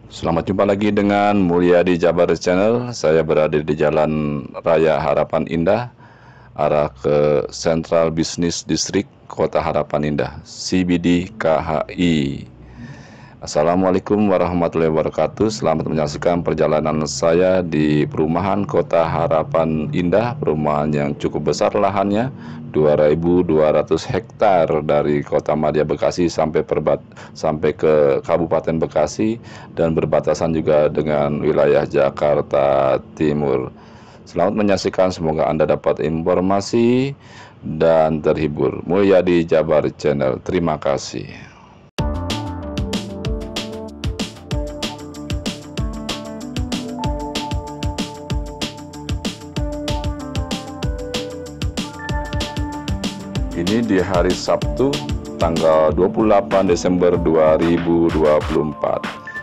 Selamat jumpa lagi dengan Mulyadi Jabar Channel. Saya berada di Jalan Raya Harapan Indah, arah ke Central Business District Kota Harapan Indah, CBD KHI. Assalamualaikum warahmatullahi wabarakatuh. Selamat menyaksikan perjalanan saya di perumahan Kota Harapan Indah. Perumahan yang cukup besar lahannya, 2.200 hektar dari Kota Madya Bekasi sampai ke Kabupaten Bekasi, dan berbatasan juga dengan wilayah Jakarta Timur. Selamat menyaksikan, semoga Anda dapat informasi dan terhibur. Mulyadi Jabar Channel, terima kasih. Ini di hari Sabtu tanggal 28 Desember 2024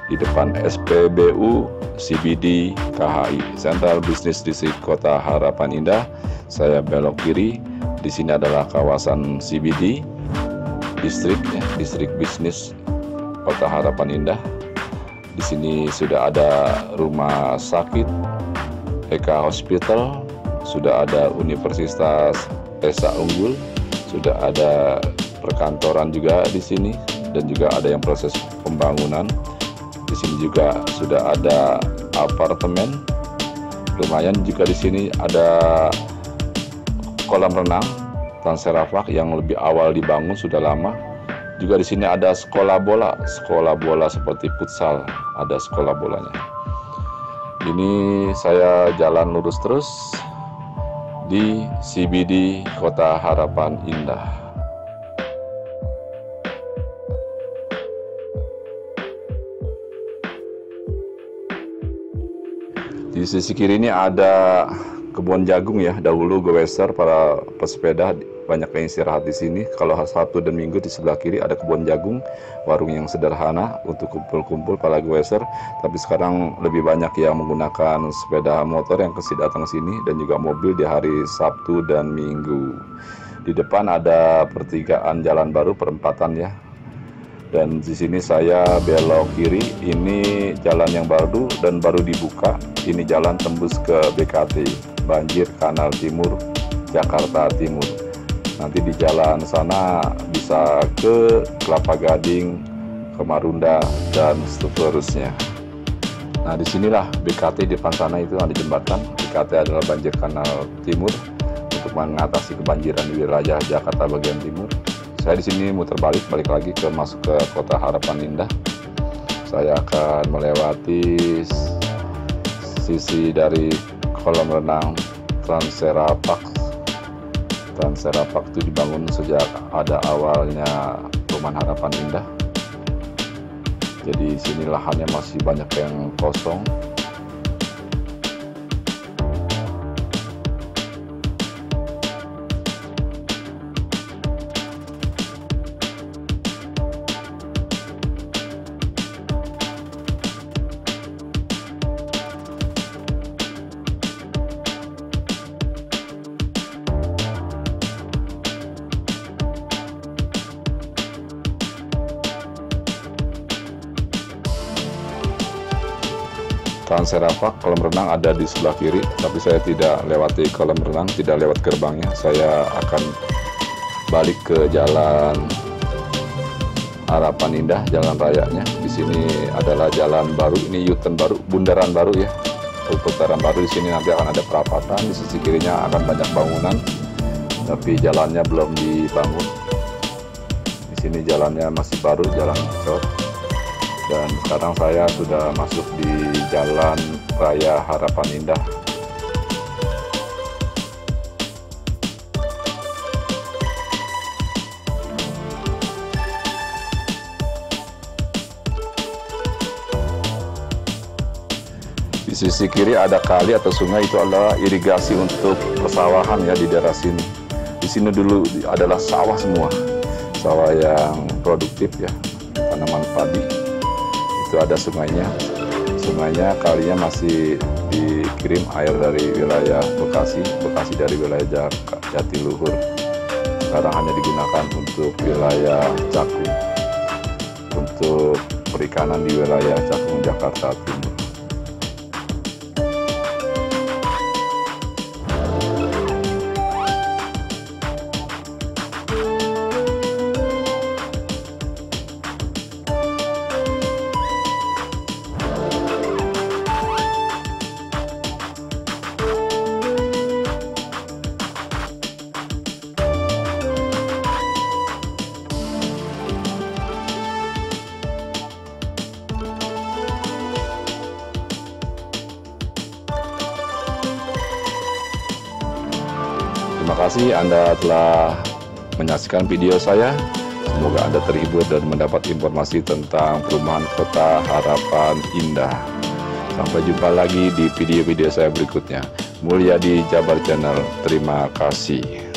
di depan SPBU CBD KHI, Central Business District Kota Harapan Indah. Saya belok kiri. Di sini adalah kawasan CBD distrik bisnis Kota Harapan Indah. Di sini sudah ada rumah sakit Eka Hospital, sudah ada Universitas Esa Unggul, sudah ada perkantoran juga di sini, dan juga ada yang proses pembangunan. Di sini juga sudah ada apartemen. Lumayan juga di sini ada kolam renang Tanserafak yang lebih awal dibangun, sudah lama. Juga di sini ada sekolah bola seperti futsal, ada sekolah bolanya. Ini saya jalan lurus terus di CBD Kota Harapan Indah. Di sisi kiri ini ada kebun jagung ya. Dahulu goeser para pesepeda banyak yang istirahat di sini. Kalau Sabtu dan Minggu di sebelah kiri ada kebun jagung, warung yang sederhana untuk kumpul-kumpul para goeser. Tapi sekarang lebih banyak yang menggunakan sepeda motor yang datang ke sini, dan juga mobil di hari Sabtu dan Minggu. Di depan ada pertigaan jalan baru, perempatan ya. Dan di sini saya belok kiri. Ini jalan yang baru dan baru dibuka. Ini jalan tembus ke BKT, Banjir Kanal Timur, Jakarta Timur. Nanti di jalan sana bisa ke Kelapa Gading, ke Marunda, dan seterusnya. Nah, disinilah BKT, di depan sana itu ada jembatan. BKT adalah Banjir Kanal Timur untuk mengatasi kebanjiran di wilayah Jakarta bagian timur. Saya di sini muter balik lagi masuk ke Kota Harapan Indah. Saya akan melewati sisi dari kolam renang Tanserafak. Tanserafak itu dibangun sejak ada awalnya Perumahan Harapan Indah. Jadi sini lahannya masih banyak yang kosong. Tanserafak, kolam renang ada di sebelah kiri, tapi saya tidak lewati kolam renang, tidak lewat gerbangnya. Saya akan balik ke jalan Harapan Indah, jalan rayanya. Di sini adalah jalan baru, ini U-turn baru, bundaran baru ya. Putaran baru di sini, nanti akan ada perapatan. Di sisi kirinya akan banyak bangunan, tapi jalannya belum dibangun. Di sini jalannya masih baru, jalan cor. Dan sekarang saya sudah masuk di Jalan Raya Harapan Indah. Di sisi kiri ada kali atau sungai, itu adalah irigasi untuk persawahan ya di daerah sini. Di sini dulu adalah sawah semua, sawah yang produktif ya, tanaman padi. Itu ada sungainya, kalinya masih dikirim air dari wilayah Bekasi dari wilayah Jatiluhur. Sekarang hanya digunakan untuk wilayah Cakung, untuk perikanan di wilayah Cakung, Jakarta Timur. Terima kasih Anda telah menyaksikan video saya. Semoga Anda terhibur dan mendapat informasi tentang perumahan Kota Harapan Indah. Sampai jumpa lagi di video-video saya berikutnya. Mulyadi Jabar Channel, terima kasih.